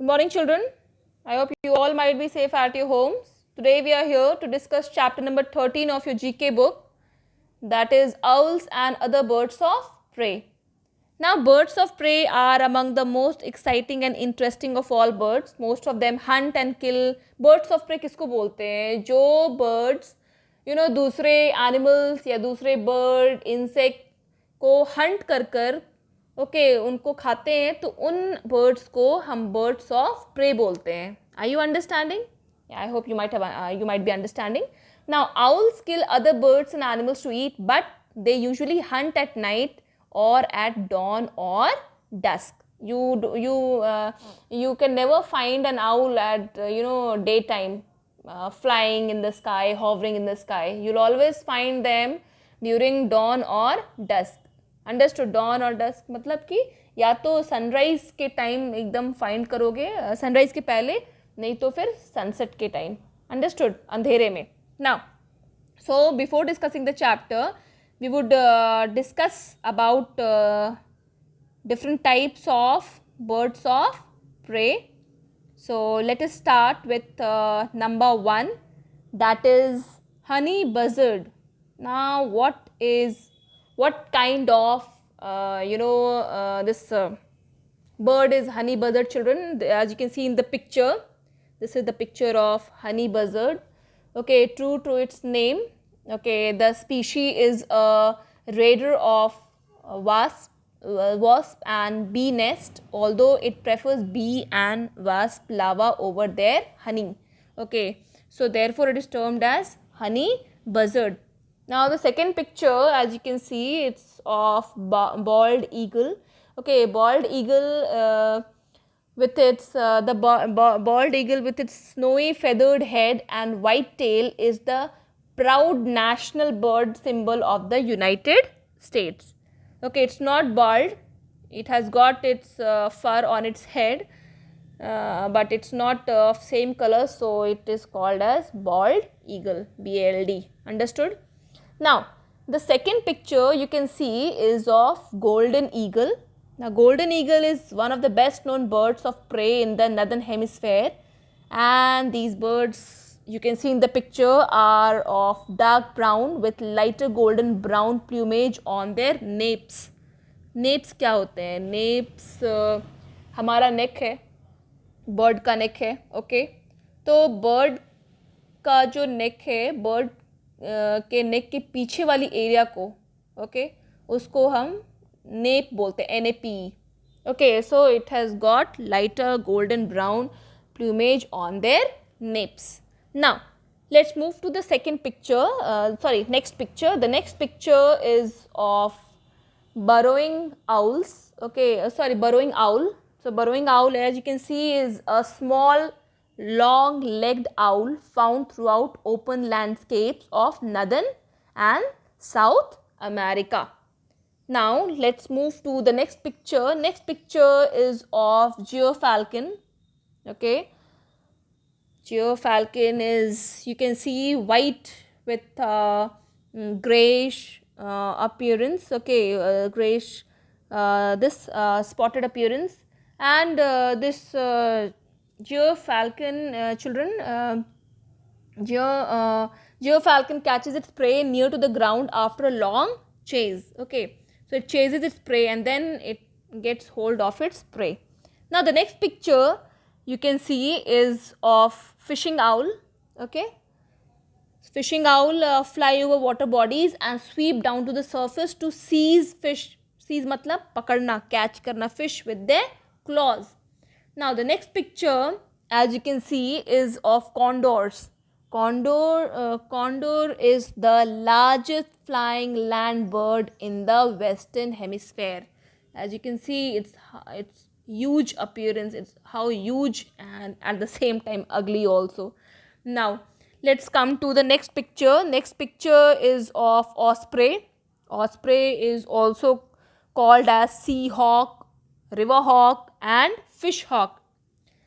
Good morning, children. I hope you all might be safe at your homes. Today we are here to discuss chapter number 13 of your GK book, that is Owls and Other Birds of Prey. Now, birds of prey are among the most exciting and interesting of all birds. Most of them hunt and kill. Birds of prey किसको बोलते हैं? जो birds, दूसरे animals या दूसरे bird, insect को hunt कर उनको खाते हैं, तो उन birds को हम birds of prey बोलते हैं. Are you understanding? Yeah, I hope you might be understanding. Now, owls kill other birds and animals to eat, but they usually hunt at night or at dawn or dusk. You can never find an owl at daytime, flying in the sky, hovering in the sky. You'll always find them during dawn or dusk. Understood? Dawn or dusk मतलब कि या तो sunrise के time एकदम find करोगे, sunrise के पहले, नहीं तो फिर सनसेट के टाइम. अंडरस्टूड? अंधेरे में. Now, so before discussing the chapter, we would discuss about different types of birds of prey. So let us start with number 1, that is honey buzzard. Now, what kind of this bird is honey buzzard, children? As you can see in the picture, this is the picture of honey buzzard. Okay, true to its name. Okay, the species is a raider of wasp and bee nest, although it prefers bee and wasp larva over their honey. Okay, so therefore it is termed as honey buzzard. Now the second picture, as you can see, it's of bald eagle. Okay, bald eagle with its bald eagle with its snowy feathered head and white tail is the proud national bird symbol of the United States. Okay, it's not bald. It has got its fur on its head, but it's not of same color, so it is called as bald eagle, BLD. Understood? Now, the second picture you can see is of golden eagle. Now, golden eagle is one of the best known birds of prey in the northern hemisphere, and these birds you can see in the picture are of dark brown with lighter golden brown plumage on their napes. Napes क्या होते हैं? Napes हमारा neck है, bird का neck है. Okay, तो bird का जो neck है, bird के neck के पीछे वाली एरिया को, okay, उसको हम nape बोलते हैं, NAPE. Okay, so it has got lighter golden brown plumage on their napes. Now, let's move to the second picture. Next picture. The next picture is of burrowing owls. Okay, burrowing owl. So, burrowing owl, as you can see, is a small long-legged owl found throughout open landscapes of northern and South America. Now, let's move to the next picture. Next picture is of gerfalcon. Okay, gerfalcon is, you can see, white with grayish appearance. Okay, grayish, this spotted appearance, and this gerfalcon, children, gerfalcon catches its prey near to the ground after a long chase. Okay, so it chases its prey and then it gets hold of its prey. Now the next picture you can see is of fishing owl. Okay, fishing owl fly over water bodies and sweep down to the surface to seize fish. Seize matlab pakadna, catch karna fish with their claws. Now the next picture, as you can see, is of condors. Condor is the largest flying land bird in the Western Hemisphere. As you can see, it's huge appearance. It's how huge and at the same time ugly also. Now, let's come to the next picture. Next picture is of osprey. Osprey is also called as sea hawk, river hawk, and fish hawk.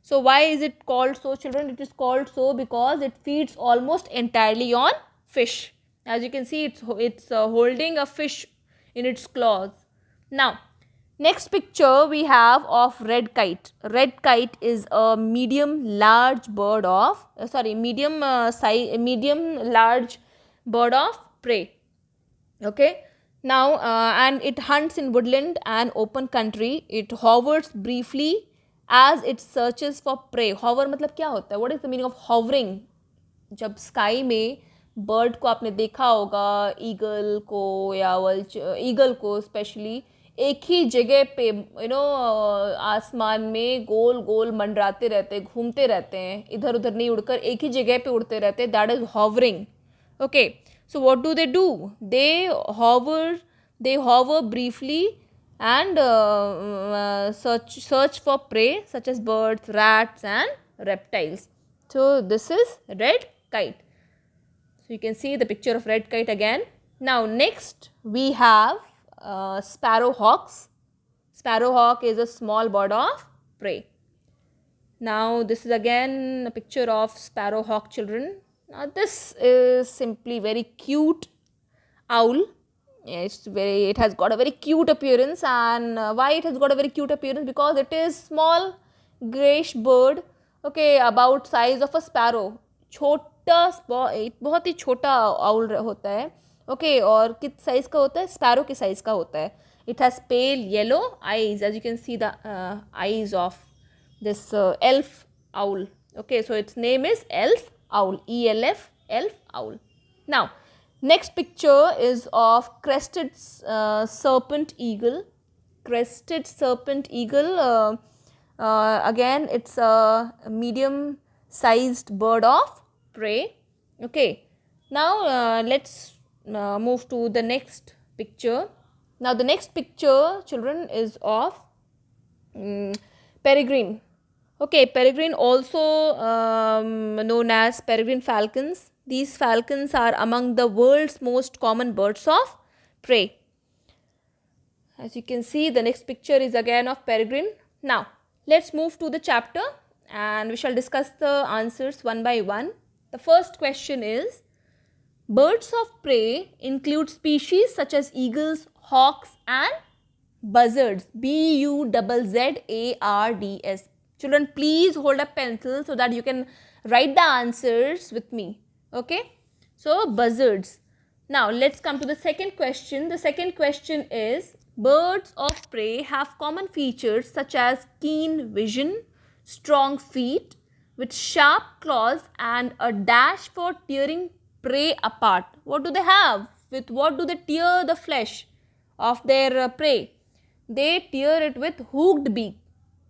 So why is it called so, children? It is called so because it feeds almost entirely on fish. As you can see, it's holding a fish in its claws. Now, Next picture we have of red kite. Red kite is a medium large bird of medium large bird of prey. Okay. Now and it hunts in woodland and open country. It hovers briefly as it searches for prey. Hover मतलब क्या होता है? What is the meaning of hovering? जब sky में bird को आपने देखा होगा, ईगल को या ईगल को स्पेशली एक ही जगह पे आसमान में गोल गोल मंडराते रहते हैं, घूमते रहते हैं, इधर उधर नहीं उड़कर एक ही जगह पे उड़ते रहते हैं. That is hovering. Okay, so what do? They hover briefly and search for prey such as birds, rats and reptiles. So this is red kite. So you can see the picture of red kite again. Now next we have sparrowhawks. Sparrowhawk is a small bird of prey. Now this is again a picture of sparrowhawk children. Now this is simply very cute owl. It has got a very cute appearance. And why it has got a very cute appearance? Because it is small grayish bird. Okay, about size of a sparrow. छोटा बहुत ही छोटा owl होता है. Okay, और किस size का होता है? स्पैरो के साइज का होता है. It has pale yellow eyes, as you can see the eyes of this elf owl. Okay, so its name is elf owl, ELF, elf owl. Now next picture is of crested serpent eagle. Crested serpent eagle, again it's a medium sized bird of prey. Okay, now let's move to the next picture. Now the next picture, children, is of peregrine. Okay, peregrine, also known as peregrine falcons. These falcons are among the world's most common birds of prey. As you can see, the next picture is again of peregrine. Now let's move to the chapter and we shall discuss the answers one by one. The first question is, birds of prey include species such as eagles, hawks and buzzards. Buzzards. Children, please hold a pencil so that you can write the answers with me. Okay, so buzzards. Now let's come to the second question. The second question is, birds of prey have common features such as keen vision, strong feet with sharp claws and a dash for tearing prey apart. What do they have? With what do they tear the flesh of their prey? They tear it with hooked beak.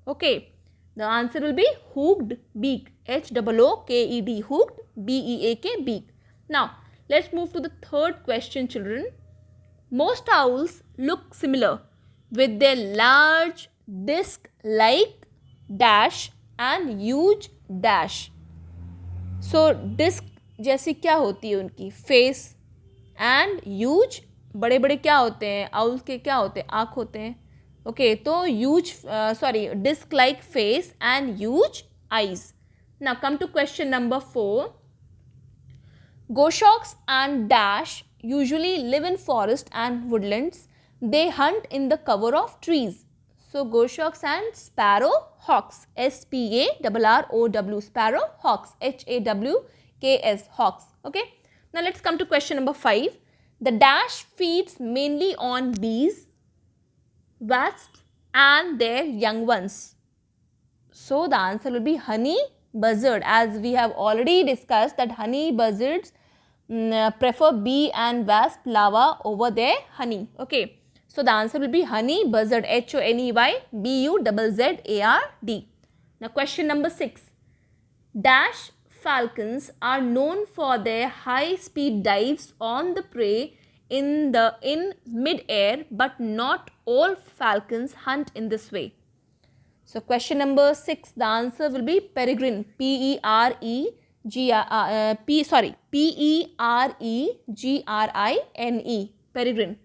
Okay, the answer will be hooked beak. HOOKED, hooked, BEAK, beak. Now let's move to the third question, children. Most owls look similar with their large disc-like dash and huge dash. So disc जैसी क्या होती है उनकी face, and huge बड़े बड़े क्या होते हैं आउल्स के, क्या होते हैं? आँख होते हैं. ओके, तो huge disc like face and huge eyes. Now come to question number 4. Goshawks and dash usually live in forest and woodlands. They hunt in the cover of trees. So goshawks and sparrowhawks, SPARROW, sparrowhawks, HAWKS, hawks. Okay, now let's come to question number 5. The dash feeds mainly on bees, wasps and their young ones. So the answer will be honey buzzard, as we have already discussed that honey buzzards prefer bee and wasp larva over their honey. Okay, so the answer will be honey buzzard, HONEYBUZZARD. Now question number 6. Dash falcons are known for their high speed dives on the prey in mid-air, but not all falcons hunt in this way. So question number 6, the answer will be peregrine, PEREGRINE. Peregrine.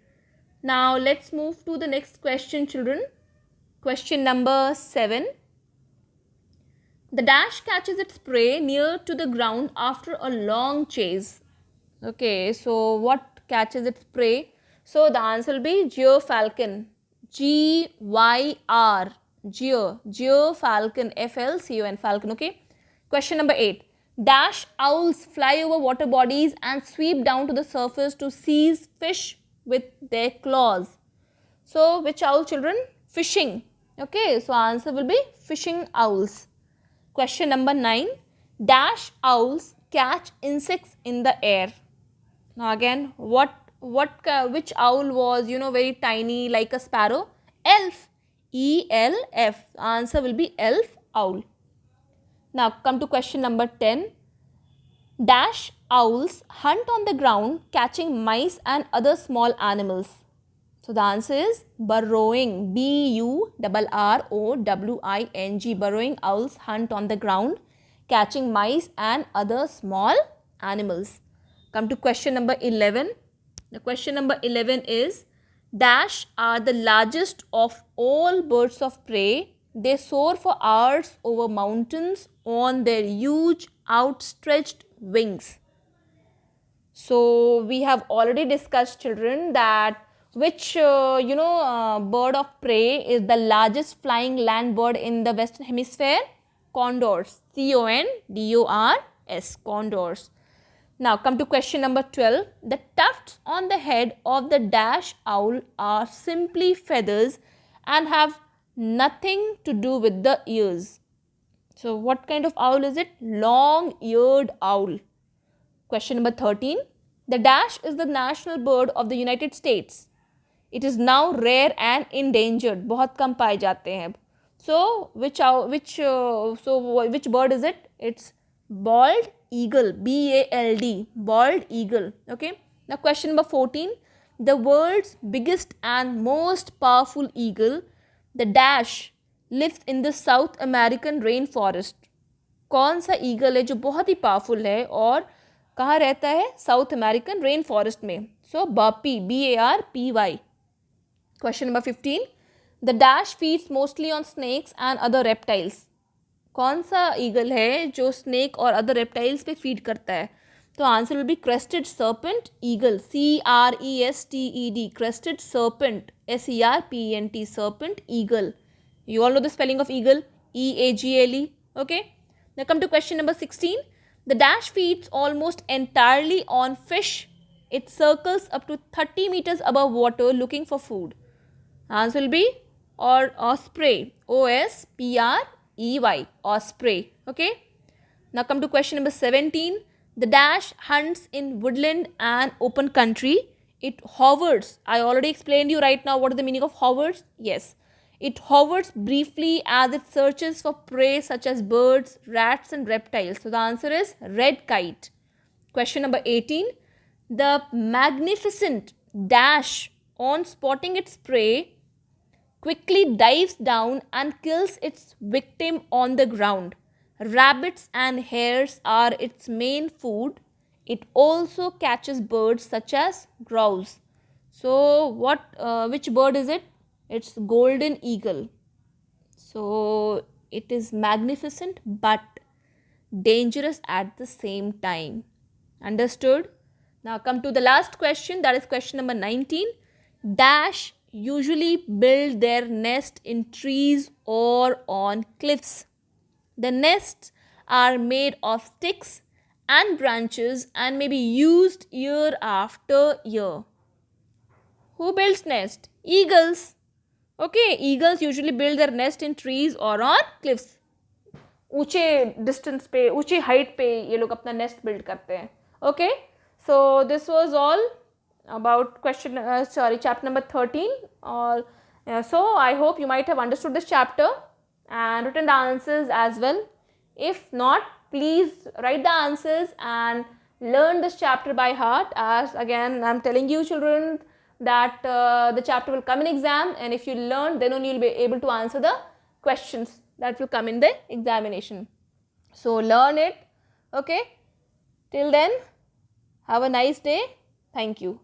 Now let's move to the next question, children. Question number 7. The dash catches its prey near to the ground after a long chase. Okay, so what catches its prey? So the answer will be gerfalcon. G-Y-R, gyre, gyre falcon, F-L-C-O-N, falcon, okay. Question number 8. Dash owls fly over water bodies and sweep down to the surface to seize fish with their claws. So, which owl, children? Fishing. Okay, so answer will be fishing owls. Question number 9. Dash owls catch insects in the air. Now again, which owl was, very tiny like a sparrow? Elf. E-L-F. Answer will be elf owl. Now come to question number 10. Dash owls hunt on the ground catching mice and other small animals. So the answer is burrowing. B-U-R-R-O-W-I-N-G. Burrowing owls hunt on the ground catching mice and other small animals. Come to question number 11. The question number 11 is, dash are the largest of all birds of prey. They soar for hours over mountains on their huge outstretched wings. So we have already discussed, children, that which bird of prey is the largest flying land bird in the Western Hemisphere? Condors. C-O-N-D-O-R-S. Condors. Now come to question number 12. The tufts on the head of the dash owl are simply feathers and have nothing to do with the ears. So what kind of owl is it? Long-eared owl. Question number 13. The dash is the national bird of the United States. It is now rare and endangered. बहुत कम पाए जाते हैं. So which bird is it? It's bald eagle. B-A-L-D. Bald eagle. Okay. Now question number 14. The world's biggest and most powerful eagle, the dash, lives in the South American rainforest. कौन सा eagle है जो बहुत ही powerful है और कहाँ रहता है? साउथ अमेरिकन रेन फॉरेस्ट में. सो Bapi, B-A-R-P-Y. Question number 15. The dash feeds mostly on snakes and other reptiles. कौन सा ईगल है जो स्नेक और अदर रेप्टाइल्स पे फीड करता है? तो answer will be crested serpent eagle. C-R-E-S-T-E-D. Crested serpent. S-E-R-P-E-N-T. Serpent eagle. You all know the spelling of eagle. E-A-G-L-E. Okay. Now come to question number 16. The dash feeds almost entirely on fish. It circles up to 30 meters above water looking for food. Answer will be osprey. O-S-P-R-E-Y. Osprey. Okay. Now come to question number 17. The dash hunts in woodland and open country. It hovers. I already explained you right now what is the meaning of hovers. Yes. It hovers briefly as it searches for prey such as birds, rats and reptiles. So the answer is red kite. Question number 18. The magnificent dash, on spotting its prey, quickly dives down and kills its victim on the ground. Rabbits and hares are its main food. It also catches birds such as grouse. So which bird is it? It's golden eagle. So it is magnificent but dangerous at the same time. Understood? Now come to the last question, that is question number 19. Dash usually build their nest in trees or on cliffs. The nests are made of sticks and branches and may be used year after year. Who builds nest? Eagles. Okay, eagles usually build their nest in trees or on cliffs. ऊंचे distance पे, ऊंची height पे ये लोग अपना nest build करते हैं. Okay, so this was all about chapter number 13. So I hope you might have understood this chapter and written the answers as well. If not, please write the answers and learn this chapter by heart, as again I am telling you, children, that the chapter will come in exam, and if you learn, then only you will be able to answer the questions that will come in the examination. So learn it. Okay. Till then, have a nice day. Thank you.